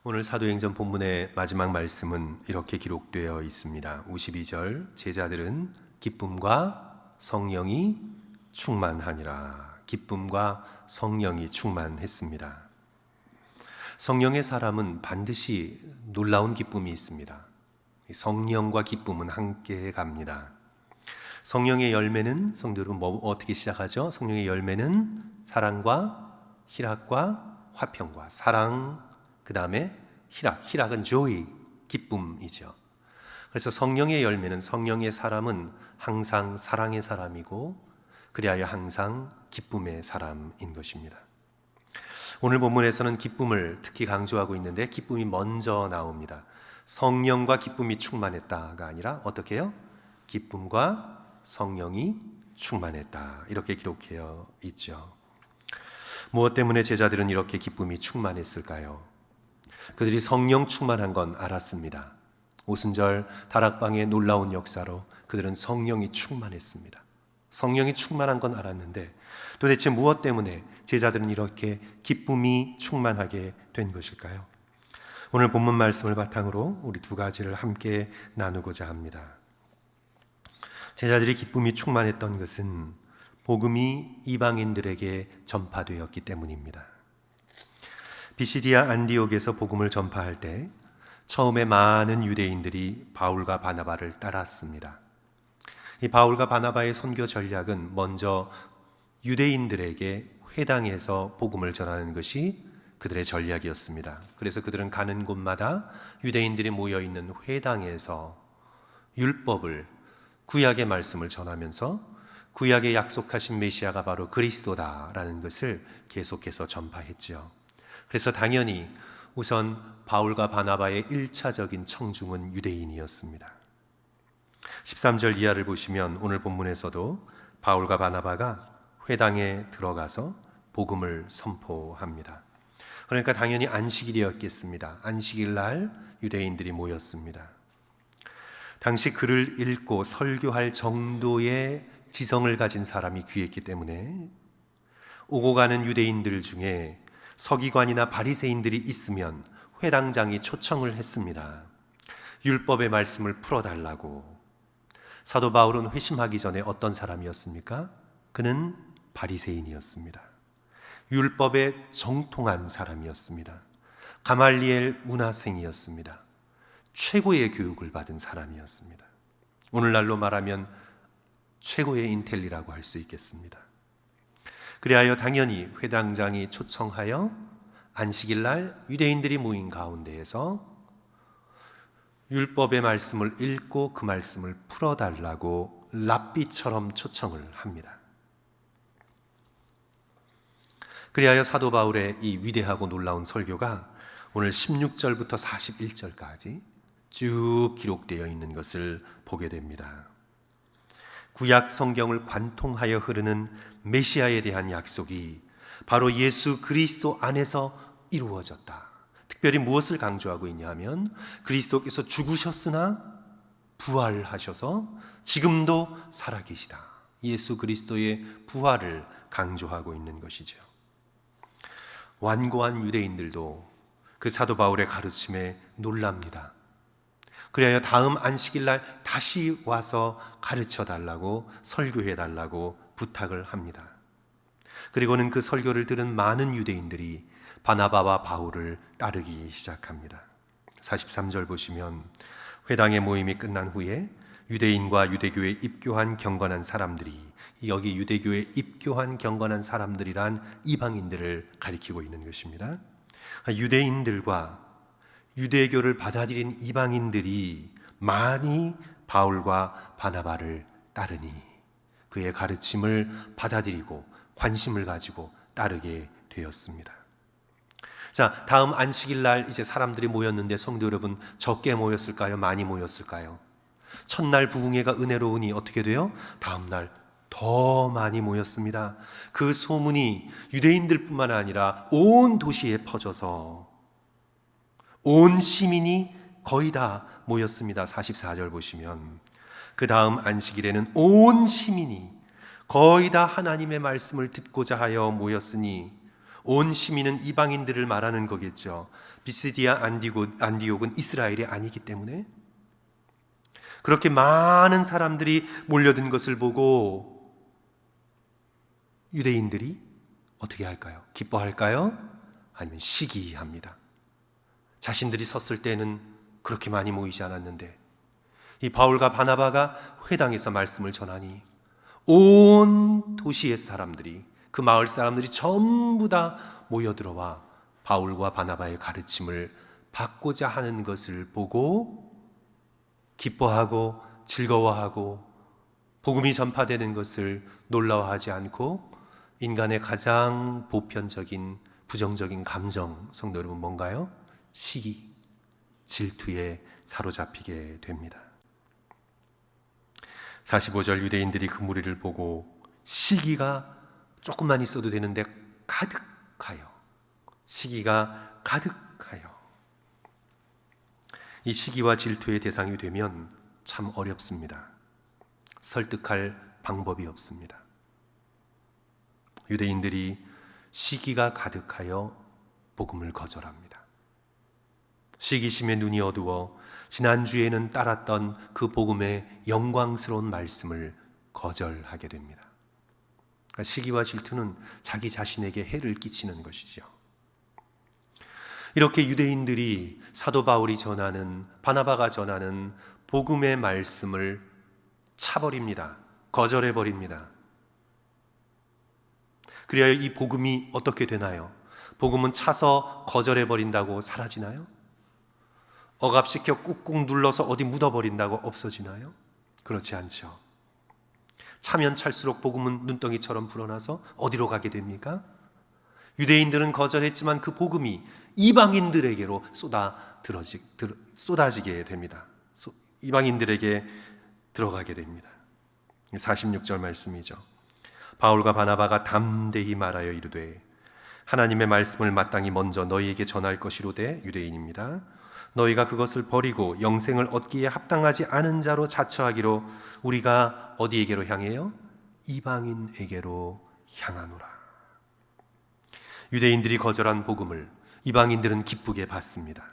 오늘 사도행전 본문의 마지막 말씀은 이렇게 기록되어 있습니다. 52절 제자들은 기쁨과 성령이 충만하니라. 기쁨과 성령이 충만했습니다. 성령의 사람은 반드시 놀라운 기쁨이 있습니다. 성령과 기쁨은 함께 갑니다. 성령의 열매는 성도 여러분 어떻게 시작하죠? 성령의 열매는 사랑과 희락과 화평과 사랑, 그 다음에 희락은 joy, 기쁨이죠. 그래서 성령의 열매는 성령의 사람은 항상 사랑의 사람이고 그리하여 항상 기쁨의 사람인 것입니다. 오늘 본문에서는 기쁨을 특히 강조하고 있는데 기쁨이 먼저 나옵니다. 성령과 기쁨이 충만했다가 아니라 어떻게 해요? 기쁨과 성령이 충만했다, 이렇게 기록되어 있죠. 무엇 때문에 제자들은 이렇게 기쁨이 충만했을까요? 그들이 성령 충만한 건 알았습니다. 오순절 다락방의 놀라운 역사로 그들은 성령이 충만했습니다. 성령이 충만한 건 알았는데 도대체 무엇 때문에 제자들은 이렇게 기쁨이 충만하게 된 것일까요? 오늘 본문 말씀을 바탕으로 우리 두 가지를 함께 나누고자 합니다. 제자들이 기쁨이 충만했던 것은 복음이 이방인들에게 전파되었기 때문입니다. 비시디아 안디옥에서 복음을 전파할 때 처음에 많은 유대인들이 바울과 바나바를 따랐습니다. 이 바울과 바나바의 선교 전략은 먼저 유대인들에게 회당에서 복음을 전하는 것이 그들의 전략이었습니다. 그래서 그들은 가는 곳마다 유대인들이 모여있는 회당에서 율법을, 구약의 말씀을 전하면서 구약에 약속하신 메시아가 바로 그리스도다라는 것을 계속해서 전파했죠. 그래서 당연히 우선 바울과 바나바의 1차적인 청중은 유대인이었습니다. 13절 이하를 보시면 오늘 본문에서도 바울과 바나바가 회당에 들어가서 복음을 선포합니다. 그러니까 당연히 안식일이었겠습니다. 안식일 날 유대인들이 모였습니다. 당시 글을 읽고 설교할 정도의 지성을 가진 사람이 귀했기 때문에 오고 가는 유대인들 중에 서기관이나 바리새인들이 있으면 회당장이 초청을 했습니다. 율법의 말씀을 풀어달라고. 사도 바울은 회심하기 전에 어떤 사람이었습니까? 그는 바리새인이었습니다. 율법에 정통한 사람이었습니다. 가말리엘 문화생이었습니다. 최고의 교육을 받은 사람이었습니다. 오늘날로 말하면 최고의 인텔리라고 할 수 있겠습니다. 그리하여 당연히 회당장이 초청하여 안식일날 유대인들이 모인 가운데에서 율법의 말씀을 읽고 그 말씀을 풀어달라고 랍비처럼 초청을 합니다. 그리하여 사도 바울의 이 위대하고 놀라운 설교가 오늘 16절부터 41절까지 쭉 기록되어 있는 것을 보게 됩니다. 구약 성경을 관통하여 흐르는 메시아에 대한 약속이 바로 예수 그리스도 안에서 이루어졌다. 특별히 무엇을 강조하고 있냐 하면 그리스도께서 죽으셨으나 부활하셔서 지금도 살아계시다. 예수 그리스도의 부활을 강조하고 있는 것이죠. 완고한 유대인들도 그 사도 바울의 가르침에 놀랍니다. 그래야 다음 안식일날 다시 와서 가르쳐달라고, 설교해달라고 부탁을 합니다. 그리고는 그 설교를 들은 많은 유대인들이 바나바와 바울을 따르기 시작합니다. 43절 보시면 회당의 모임이 끝난 후에 유대인과 유대교에 입교한 경건한 사람들이, 여기 유대교에 입교한 경건한 사람들이란 이방인들을 가리키고 있는 것입니다. 유대인들과 유대교를 받아들인 이방인들이 많이 바울과 바나바를 따르니 그의 가르침을 받아들이고 관심을 가지고 따르게 되었습니다. 자, 다음 안식일 날 이제 사람들이 모였는데 성도 여러분, 적게 모였을까요? 많이 모였을까요? 첫날 부흥회가 은혜로우니 어떻게 돼요? 다음 날 더 많이 모였습니다. 그 소문이 유대인들뿐만 아니라 온 도시에 퍼져서 온 시민이 거의 다 모였습니다. 44절 보시면 그 다음 안식일에는 온 시민이 거의 다 하나님의 말씀을 듣고자 하여 모였으니 온 시민은 이방인들을 말하는 거겠죠. 비시디아 안디옥은 이스라엘이 아니기 때문에. 그렇게 많은 사람들이 몰려든 것을 보고 유대인들이 어떻게 할까요? 기뻐할까요? 아니면 시기합니다. 자신들이 섰을 때는 그렇게 많이 모이지 않았는데 이 바울과 바나바가 회당에서 말씀을 전하니 온 도시의 사람들이, 그 마을 사람들이 전부 다 모여들어와 바울과 바나바의 가르침을 받고자 하는 것을 보고 기뻐하고 즐거워하고 복음이 전파되는 것을 놀라워하지 않고 인간의 가장 보편적인 부정적인 감정, 성도 여러분 뭔가요? 시기, 질투에 사로잡히게 됩니다. 45절 유대인들이 그 무리를 보고 시기가 조금만 있어도 되는데 가득하여, 시기가 가득하여. 이 시기와 질투의 대상이 되면 참 어렵습니다. 설득할 방법이 없습니다. 유대인들이 시기가 가득하여 복음을 거절합니다. 시기심에 눈이 어두워 지난주에는 따랐던 그 복음의 영광스러운 말씀을 거절하게 됩니다. 그러니까 시기와 질투는 자기 자신에게 해를 끼치는 것이죠. 이렇게 유대인들이 사도 바울이 전하는, 바나바가 전하는 복음의 말씀을 차버립니다. 거절해버립니다. 그래야 이 복음이 어떻게 되나요? 복음은 차서 거절해버린다고 사라지나요? 억압시켜 꾹꾹 눌러서 어디 묻어버린다고 없어지나요? 그렇지 않죠. 차면 찰수록 복음은 눈덩이처럼 불어나서 어디로 가게 됩니까? 유대인들은 거절했지만 그 복음이 이방인들에게로 쏟아지게 됩니다. 이방인들에게 들어가게 됩니다. 46절 말씀이죠. 바울과 바나바가 담대히 말하여 이르되 하나님의 말씀을 마땅히 먼저 너희에게 전할 것이로되, 유대인입니다. 너희가 그것을 버리고 영생을 얻기에 합당하지 않은 자로 자처하기로 우리가 어디에게로 향해요? 이방인에게로 향하노라. 유대인들이 거절한 복음을 이방인들은 기쁘게 받습니다.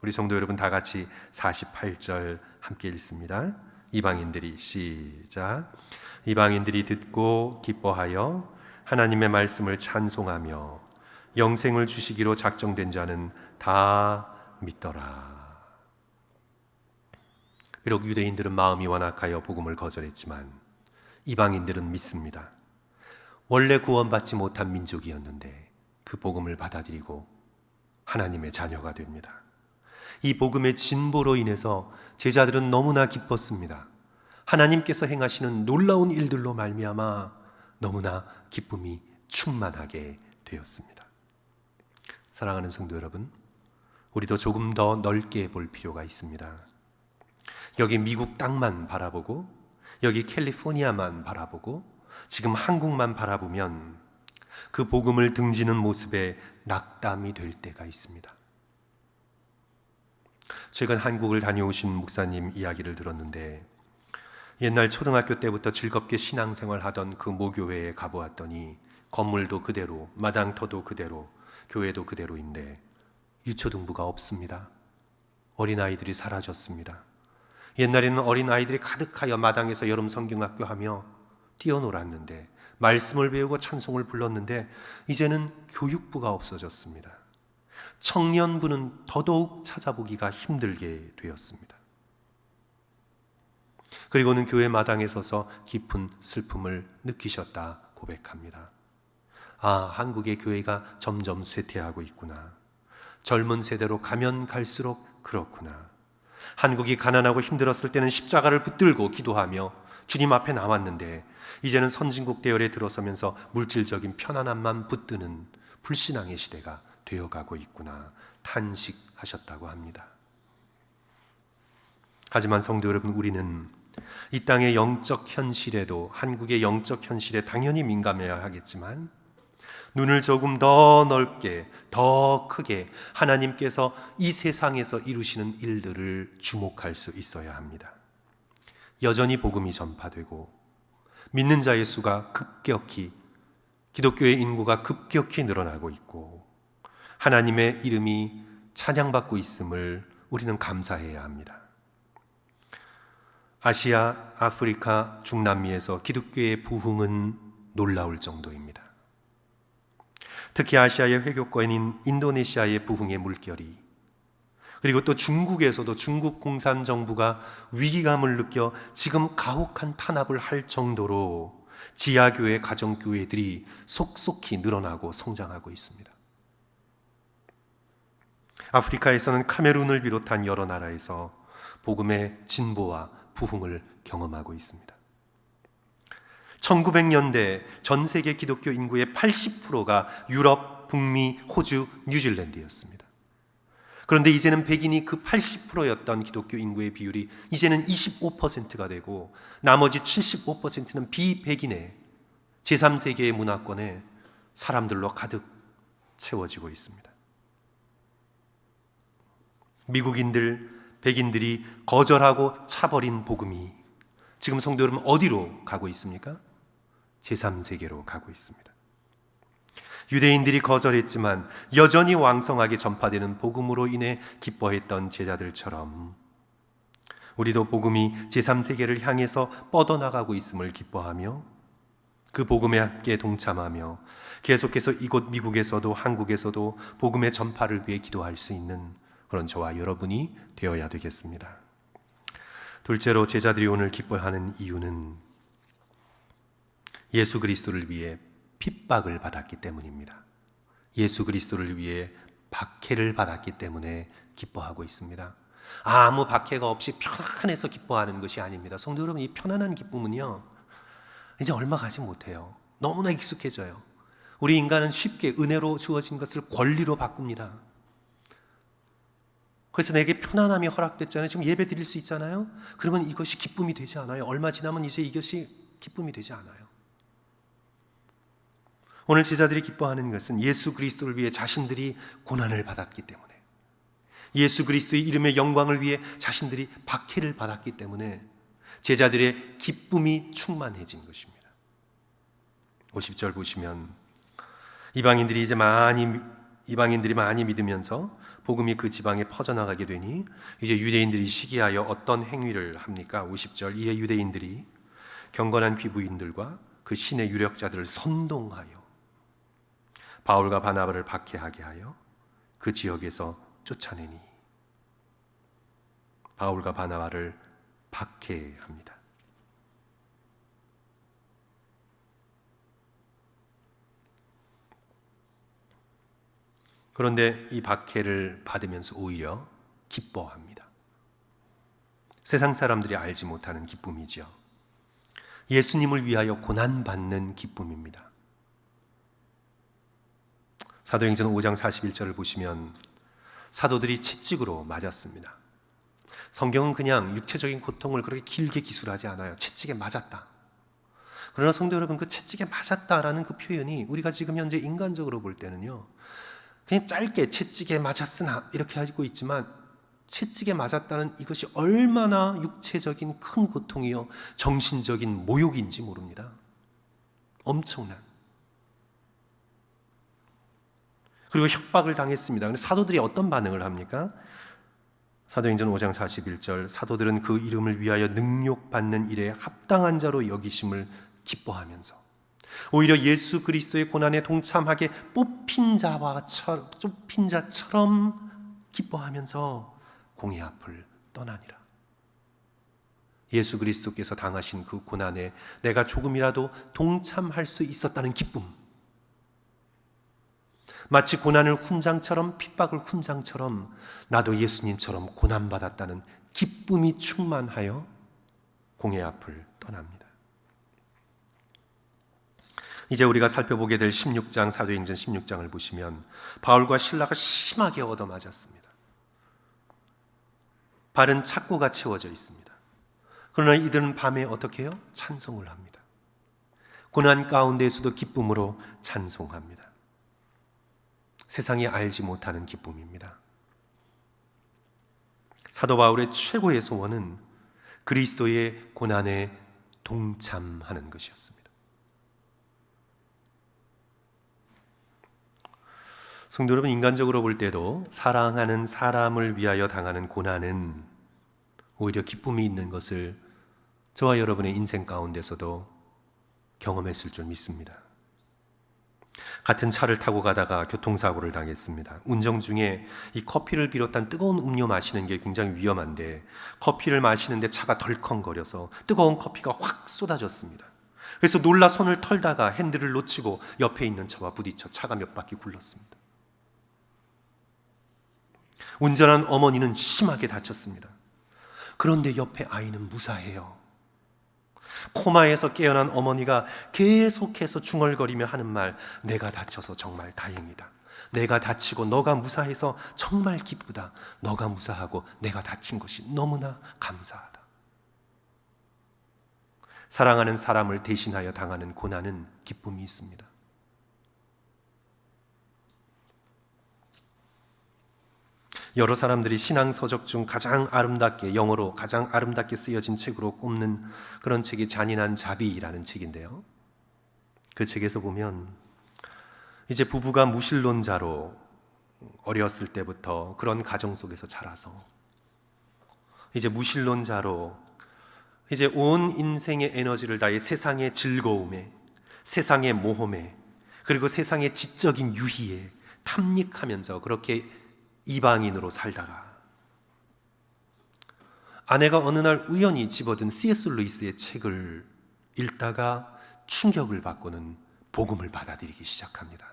우리 성도 여러분 다 같이 48절 함께 읽습니다. 이방인들이, 시작. 이방인들이 듣고 기뻐하여 하나님의 말씀을 찬송하며 영생을 주시기로 작정된 자는 다 믿더라. 비록 유대인들은 마음이 완악하여 복음을 거절했지만 이방인들은 믿습니다. 원래 구원받지 못한 민족이었는데 그 복음을 받아들이고 하나님의 자녀가 됩니다. 이 복음의 진보로 인해서 제자들은 너무나 기뻤습니다. 하나님께서 행하시는 놀라운 일들로 말미암아 너무나 기쁨이 충만하게 되었습니다. 사랑하는 성도 여러분, 우리도 조금 더 넓게 볼 필요가 있습니다. 여기 미국 땅만 바라보고, 여기 캘리포니아만 바라보고, 지금 한국만 바라보면 그 복음을 등지는 모습에 낙담이 될 때가 있습니다. 최근 한국을 다녀오신 목사님 이야기를 들었는데, 옛날 초등학교 때부터 즐겁게 신앙생활 하던 그 모교회에 가보았더니 건물도 그대로, 마당터도 그대로, 교회도 그대로인데 유초등부가 없습니다. 어린아이들이 사라졌습니다. 옛날에는 어린아이들이 가득하여 마당에서 여름 성경학교 하며 뛰어놀았는데, 말씀을 배우고 찬송을 불렀는데 이제는 교육부가 없어졌습니다. 청년부는 더더욱 찾아보기가 힘들게 되었습니다. 그리고는 교회 마당에 서서 깊은 슬픔을 느끼셨다 고백합니다. 아, 한국의 교회가 점점 쇠퇴하고 있구나. 젊은 세대로 가면 갈수록 그렇구나. 한국이 가난하고 힘들었을 때는 십자가를 붙들고 기도하며 주님 앞에 나왔는데 이제는 선진국 대열에 들어서면서 물질적인 편안함만 붙드는 불신앙의 시대가 되어가고 있구나 탄식하셨다고 합니다. 하지만 성도 여러분, 우리는 이 땅의 영적 현실에도, 한국의 영적 현실에 당연히 민감해야 하겠지만 눈을 조금 더 넓게, 더 크게 하나님께서 이 세상에서 이루시는 일들을 주목할 수 있어야 합니다. 여전히 복음이 전파되고 믿는 자의 수가 급격히 기독교의 인구가 급격히 늘어나고 있고 하나님의 이름이 찬양받고 있음을 우리는 감사해야 합니다. 아시아, 아프리카, 중남미에서 기독교의 부흥은 놀라울 정도입니다. 특히 아시아의 회교권인 인도네시아의 부흥의 물결이, 그리고 또 중국에서도 중국 공산정부가 위기감을 느껴 지금 가혹한 탄압을 할 정도로 지하교회, 가정교회들이 속속히 늘어나고 성장하고 있습니다. 아프리카에서는 카메룬을 비롯한 여러 나라에서 복음의 진보와 부흥을 경험하고 있습니다. 1900년대 전 세계 기독교 인구의 80%가 유럽, 북미, 호주, 뉴질랜드였습니다. 그런데 이제는 백인이 그 80%였던 기독교 인구의 비율이 이제는 25%가 되고 나머지 75%는 비백인의 제3세계의 문화권에 사람들로 가득 채워지고 있습니다. 미국인들, 백인들이 거절하고 차버린 복음이 지금 성도 여러분 어디로 가고 있습니까? 제3세계로 가고 있습니다. 유대인들이 거절했지만 여전히 왕성하게 전파되는 복음으로 인해 기뻐했던 제자들처럼 우리도 복음이 제3세계를 향해서 뻗어나가고 있음을 기뻐하며 그 복음에 함께 동참하며 계속해서 이곳 미국에서도 한국에서도 복음의 전파를 위해 기도할 수 있는 그런 저와 여러분이 되어야 되겠습니다. 둘째로 제자들이 오늘 기뻐하는 이유는 예수 그리스도를 위해 핍박을 받았기 때문입니다. 예수 그리스도를 위해 박해를 받았기 때문에 기뻐하고 있습니다. 아무 박해가 없이 편안해서 기뻐하는 것이 아닙니다. 성도 여러분, 이 편안한 기쁨은요, 이제 얼마 가지 못해요. 너무나 익숙해져요. 우리 인간은 쉽게 은혜로 주어진 것을 권리로 바꿉니다. 그래서 내게 편안함이 허락됐잖아요. 지금 예배 드릴 수 있잖아요. 그러면 이것이 기쁨이 되지 않아요. 얼마 지나면 이제 이것이 기쁨이 되지 않아요. 오늘 제자들이 기뻐하는 것은 예수 그리스도를 위해 자신들이 고난을 받았기 때문에, 예수 그리스도의 이름의 영광을 위해 자신들이 박해를 받았기 때문에 제자들의 기쁨이 충만해진 것입니다. 50절 보시면 이방인들이 많이 믿으면서 복음이 그 지방에 퍼져나가게 되니 이제 유대인들이 시기하여 어떤 행위를 합니까? 50절, 이에 유대인들이 경건한 귀부인들과 그 신의 유력자들을 선동하여 바울과 바나바를 박해하게 하여 그 지역에서 쫓아내니, 바울과 바나바를 박해합니다. 그런데 이 박해를 받으면서 오히려 기뻐합니다. 세상 사람들이 알지 못하는 기쁨이죠. 예수님을 위하여 고난받는 기쁨입니다. 사도행전 5장 41절을 보시면 사도들이 채찍으로 맞았습니다. 성경은 그냥 육체적인 고통을 그렇게 길게 기술하지 않아요. 채찍에 맞았다. 그러나 성도 여러분, 그 채찍에 맞았다라는 그 표현이 우리가 지금 현재 인간적으로 볼 때는요, 그냥 짧게 채찍에 맞았으나 이렇게 하고 있지만, 채찍에 맞았다는 이것이 얼마나 육체적인 큰 고통이요 정신적인 모욕인지 모릅니다. 엄청난. 그리고 협박을 당했습니다. 근데 사도들이 어떤 반응을 합니까? 사도행전 5장 41절, 사도들은 그 이름을 위하여 능욕받는 일에 합당한 자로 여기심을 기뻐하면서 오히려 예수 그리스도의 고난에 동참하게 뽑힌 자처럼 기뻐하면서 공의 앞을 떠나니라. 예수 그리스도께서 당하신 그 고난에 내가 조금이라도 동참할 수 있었다는 기쁨, 마치 고난을 훈장처럼, 핍박을 훈장처럼 나도 예수님처럼 고난받았다는 기쁨이 충만하여 공의 앞을 떠납니다. 이제 우리가 살펴보게 될 16장, 사도행전 16장을 보시면 바울과 실라가 심하게 얻어맞았습니다. 발은 착고가 채워져 있습니다. 그러나 이들은 밤에 어떻게 해요? 찬송을 합니다. 고난 가운데에서도 기쁨으로 찬송합니다. 세상이 알지 못하는 기쁨입니다. 사도 바울의 최고의 소원은 그리스도의 고난에 동참하는 것이었습니다. 성도 여러분, 인간적으로 볼 때도 사랑하는 사람을 위하여 당하는 고난은 오히려 기쁨이 있는 것을 저와 여러분의 인생 가운데서도 경험했을 줄 믿습니다. 같은 차를 타고 가다가 교통사고를 당했습니다. 운전 중에 이 커피를 비롯한 뜨거운 음료 마시는 게 굉장히 위험한데 커피를 마시는데 차가 덜컹거려서 뜨거운 커피가 확 쏟아졌습니다. 그래서 놀라 손을 털다가 핸들을 놓치고 옆에 있는 차와 부딪혀 차가 몇 바퀴 굴렀습니다. 운전한 어머니는 심하게 다쳤습니다. 그런데 옆에 아이는 무사해요. 코마에서 깨어난 어머니가 계속해서 중얼거리며 하는 말, 내가 다쳐서 정말 다행이다. 내가 다치고 너가 무사해서 정말 기쁘다. 너가 무사하고 내가 다친 것이 너무나 감사하다. 사랑하는 사람을 대신하여 당하는 고난은 기쁨이 있습니다. 여러 사람들이 신앙 서적 중 가장 아름답게, 영어로 가장 아름답게 쓰여진 책으로 꼽는 그런 책이 잔인한 자비라는 책인데요. 그 책에서 보면 이제 부부가 무신론자로 어렸을 때부터 그런 가정 속에서 자라서 이제 무신론자로 이제 온 인생의 에너지를 다해 세상의 즐거움에, 세상의 모험에, 그리고 세상의 지적인 유희에 탐닉하면서 그렇게 이방인으로 살다가 아내가 어느 날 우연히 집어든 C.S. 루이스의 책을 읽다가 충격을 받고는 복음을 받아들이기 시작합니다.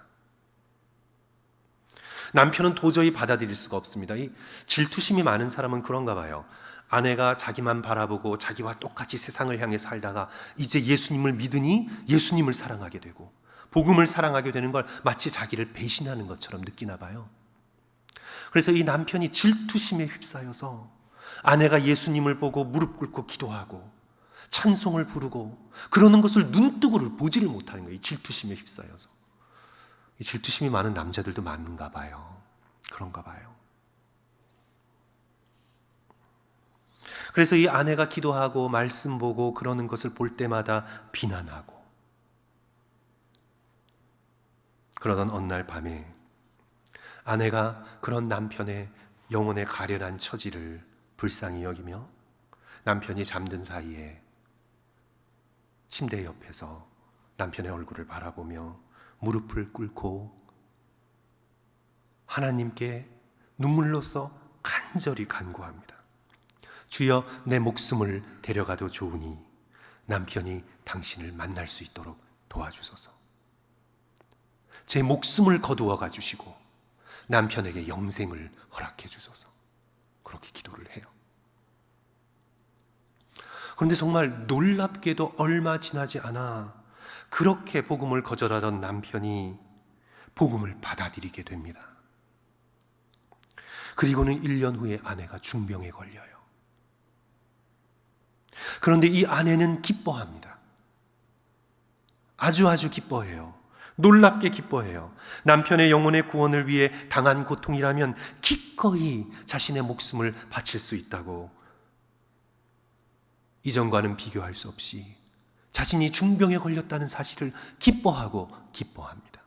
남편은 도저히 받아들일 수가 없습니다. 이 질투심이 많은 사람은 그런가 봐요. 아내가 자기만 바라보고 자기와 똑같이 세상을 향해 살다가 이제 예수님을 믿으니 예수님을 사랑하게 되고 복음을 사랑하게 되는 걸 마치 자기를 배신하는 것처럼 느끼나 봐요. 그래서 이 남편이 질투심에 휩싸여서 아내가 예수님을 보고 무릎 꿇고 기도하고 찬송을 부르고 그러는 것을 눈뜨고를 보지를 못하는 거예요. 이 질투심에 휩싸여서. 이 질투심이 많은 남자들도 많은가 봐요. 그런가 봐요. 그래서 이 아내가 기도하고 말씀 보고 그러는 것을 볼 때마다 비난하고, 그러던 어느 날 밤에 아내가 그런 남편의 영혼의 가련한 처지를 불쌍히 여기며 남편이 잠든 사이에 침대 옆에서 남편의 얼굴을 바라보며 무릎을 꿇고 하나님께 눈물로써 간절히 간구합니다. 주여, 내 목숨을 데려가도 좋으니 남편이 당신을 만날 수 있도록 도와주소서. 제 목숨을 거두어 가주시고 남편에게 영생을 허락해 주소서. 그렇게 기도를 해요. 그런데 정말 놀랍게도 얼마 지나지 않아 그렇게 복음을 거절하던 남편이 복음을 받아들이게 됩니다. 그리고는 1년 후에 아내가 중병에 걸려요. 그런데 이 아내는 기뻐합니다. 아주 기뻐해요. 놀랍게 기뻐해요. 남편의 영혼의 구원을 위해 당한 고통이라면 기꺼이 자신의 목숨을 바칠 수 있다고 이전과는 비교할 수 없이 자신이 중병에 걸렸다는 사실을 기뻐합니다.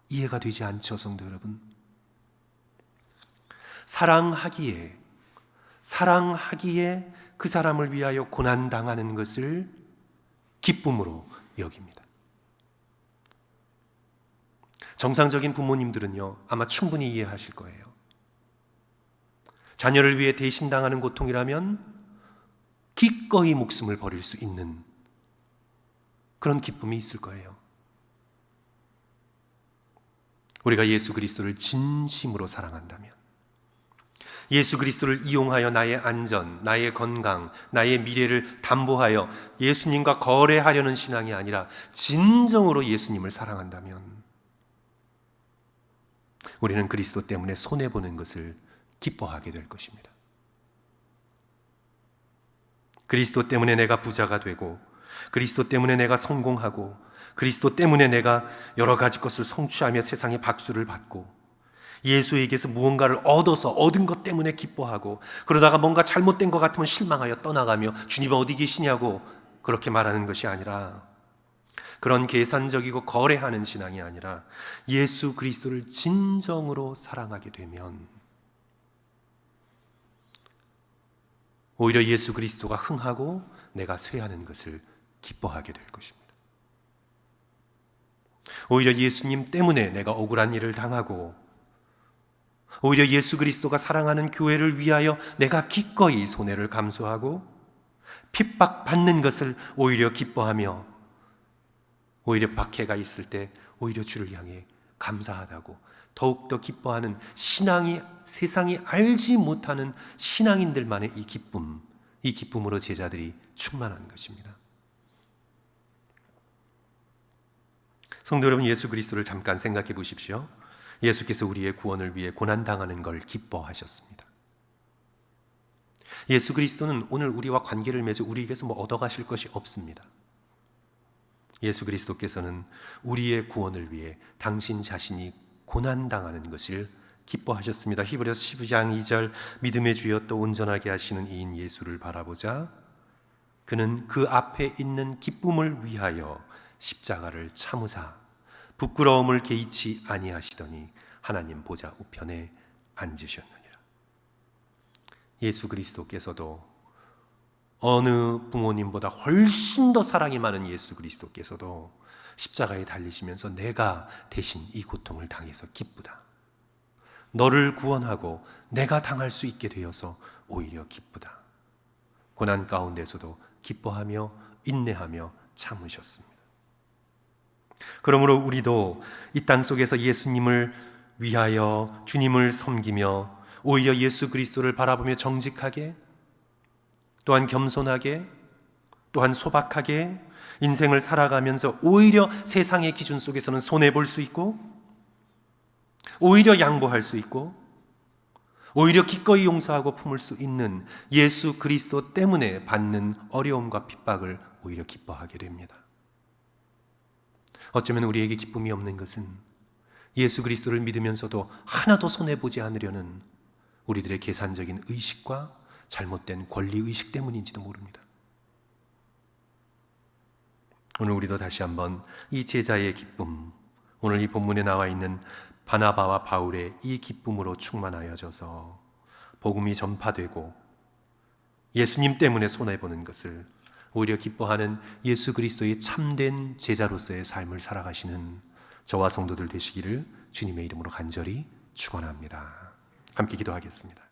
이해가 되지 않죠, 성도 여러분? 사랑하기에 그 사람을 위하여 고난당하는 것을 기쁨으로 여깁니다. 정상적인 부모님들은요, 아마 충분히 이해하실 거예요. 자녀를 위해 대신당하는 고통이라면 기꺼이 목숨을 버릴 수 있는 그런 기쁨이 있을 거예요. 우리가 예수 그리스도를 진심으로 사랑한다면, 예수 그리스도를 이용하여 나의 안전, 나의 건강, 나의 미래를 담보하여 예수님과 거래하려는 신앙이 아니라 진정으로 예수님을 사랑한다면 우리는 그리스도 때문에 손해보는 것을 기뻐하게 될 것입니다. 그리스도 때문에 내가 부자가 되고, 그리스도 때문에 내가 성공하고, 그리스도 때문에 내가 여러 가지 것을 성취하며 세상에 박수를 받고, 예수에게서 무언가를 얻은 것 때문에 기뻐하고, 그러다가 뭔가 잘못된 것 같으면 실망하여 떠나가며 주님 어디 계시냐고 그렇게 말하는 것이 아니라 그런 계산적이고 거래하는 신앙이 아니라 예수 그리스도를 진정으로 사랑하게 되면 오히려 예수 그리스도가 흥하고 내가 쇠하는 것을 기뻐하게 될 것입니다. 오히려 예수님 때문에 내가 억울한 일을 당하고 오히려 예수 그리스도가 사랑하는 교회를 위하여 내가 기꺼이 손해를 감수하고 핍박받는 것을 오히려 기뻐하며 오히려 박해가 있을 때 오히려 주를 향해 감사하다고 더욱더 기뻐하는 신앙이 세상이 알지 못하는 신앙인들만의 이 기쁨으로 제자들이 충만한 것입니다. 성도 여러분, 예수 그리스도를 잠깐 생각해 보십시오. 예수께서 우리의 구원을 위해 고난당하는 걸 기뻐하셨습니다. 예수 그리스도는 오늘 우리와 관계를 맺어 우리에게서 얻어가실 것이 없습니다. 예수 그리스도께서는 우리의 구원을 위해 당신 자신이 고난당하는 것을 기뻐하셨습니다. 히브리서 12장 2절 믿음의 주여 또 온전하게 하시는 이인 예수를 바라보자 그는 그 앞에 있는 기쁨을 위하여 십자가를 참으사 부끄러움을 개의치 아니하시더니 하나님 보좌 우편에 앉으셨느니라. 예수 그리스도께서도 어느 부모님보다 훨씬 더 사랑이 많은 예수 그리스도께서도 십자가에 달리시면서 내가 대신 이 고통을 당해서 기쁘다. 너를 구원하고 내가 당할 수 있게 되어서 오히려 기쁘다. 고난 가운데서도 기뻐하며 인내하며 참으셨습니다. 그러므로 우리도 이 땅 속에서 예수님을 위하여 주님을 섬기며 오히려 예수 그리스도를 바라보며 정직하게 또한 겸손하게 또한 소박하게 인생을 살아가면서 오히려 세상의 기준 속에서는 손해볼 수 있고 오히려 양보할 수 있고 오히려 기꺼이 용서하고 품을 수 있는 예수 그리스도 때문에 받는 어려움과 핍박을 오히려 기뻐하게 됩니다. 어쩌면 우리에게 기쁨이 없는 것은 예수 그리스도를 믿으면서도 하나도 손해보지 않으려는 우리들의 계산적인 의식과 잘못된 권리의식 때문인지도 모릅니다. 오늘 우리도 다시 한번 이 제자의 기쁨, 오늘 이 본문에 나와 있는 바나바와 바울의 이 기쁨으로 충만하여져서 복음이 전파되고 예수님 때문에 손해보는 것을 오히려 기뻐하는 예수 그리스도의 참된 제자로서의 삶을 살아가시는 저와 성도들 되시기를 주님의 이름으로 간절히 축원합니다. 함께 기도하겠습니다.